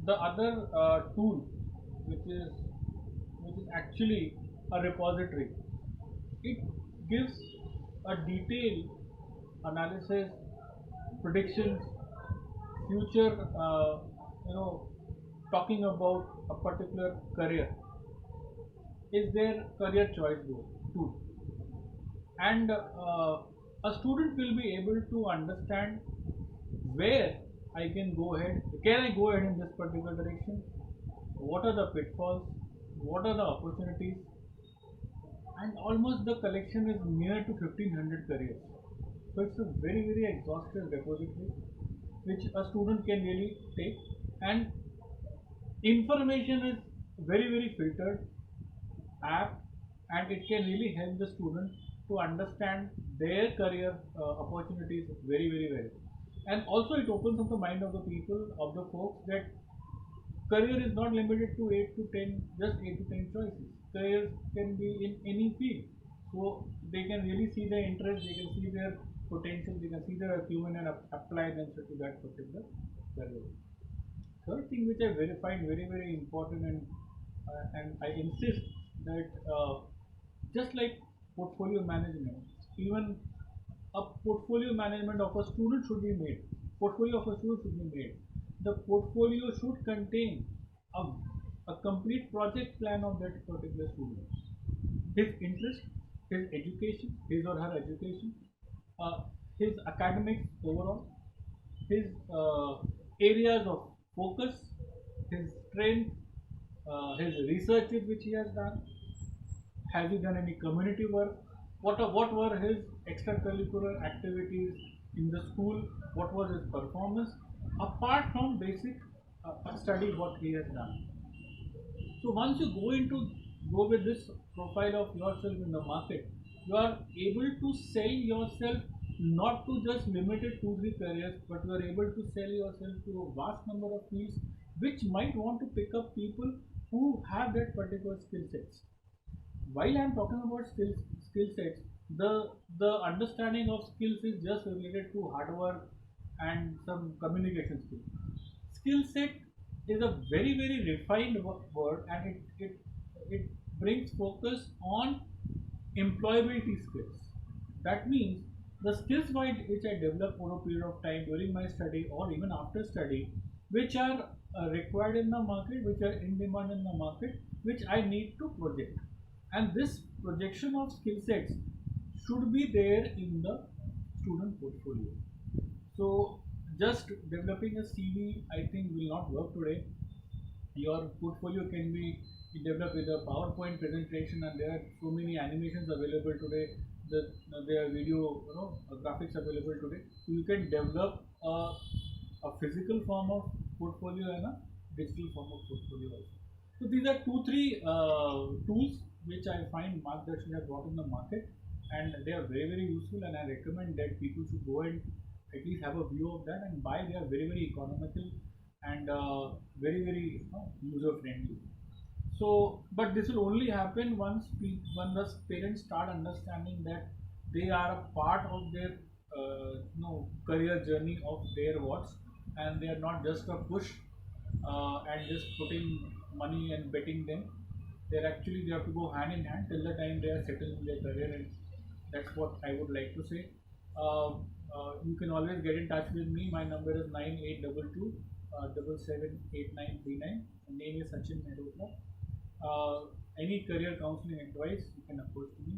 the other tool, which is actually a repository, it gives a detailed analysis, predictions, future, you know, talking about a particular career. Is their career choice tool, and a student will be able to understand where I can go ahead. Can I go ahead in this particular direction? What are the pitfalls? What are the opportunities? And almost the collection is near to 1500 careers. So it's a very exhaustive repository which a student can really take, and information is very filtered, apt, and it can really help the student to understand their career opportunities very well. And also it opens up the mind of the people, of the folks, that career is not limited to 8 to 10, just 8 to 10 choices. Careers can be in any field. So they can really see their interest, they can see their potential, they can see their acumen and apply themselves to that particular career. Third thing which I find very important, and I insist that just like portfolio management, even a portfolio management of a student should be made. Portfolio of a student should be made. The portfolio should contain a, a complete project plan of that particular student, his interest, his education, his or her education, uh, his academics overall, his areas of focus, his strength, his researches which he has done. Has he done any community work? What were his extracurricular activities in the school? What was his performance? Apart from basic study, what he has done. So once you go with this profile of yourself in the market, you are able to sell yourself not to just limited 2 3 careers, but you are able to sell yourself to a vast number of fields which might want to pick up people who have that particular skill sets. While I'm talking about skill sets, the understanding of skills is just related to hard work and some communication skills. Skill set is a very refined word, and it brings focus on employability skills. That means the skills which I develop over a period of time during my study or even after study, which are required in the market, which are in demand in the market, which I need to project. And this projection of skill sets should be there in the student portfolio. So just developing a CV, I think, will not work today. Your portfolio can be developed with a PowerPoint presentation, and there are so many animations available today. There are video, graphics available today. So you can develop a physical form of portfolio and a digital form of portfolio also. So these are 2 3 tools which I find Markdarshan has brought in the market, and they are very useful. And I recommend that people should go and at least have a view of that and buy. They are very economical and very user friendly. So, but this will only happen when the parents start understanding that they are a part of their career journey of their watts, and they are not just a push and just putting money and betting them. They have to go hand in hand till the time they are settled in their career, and that's what I would like to say. You can always get in touch with me. My number is 9822 778939. My name is Sachin Mehrotra. Any career counseling advice, you can approach me.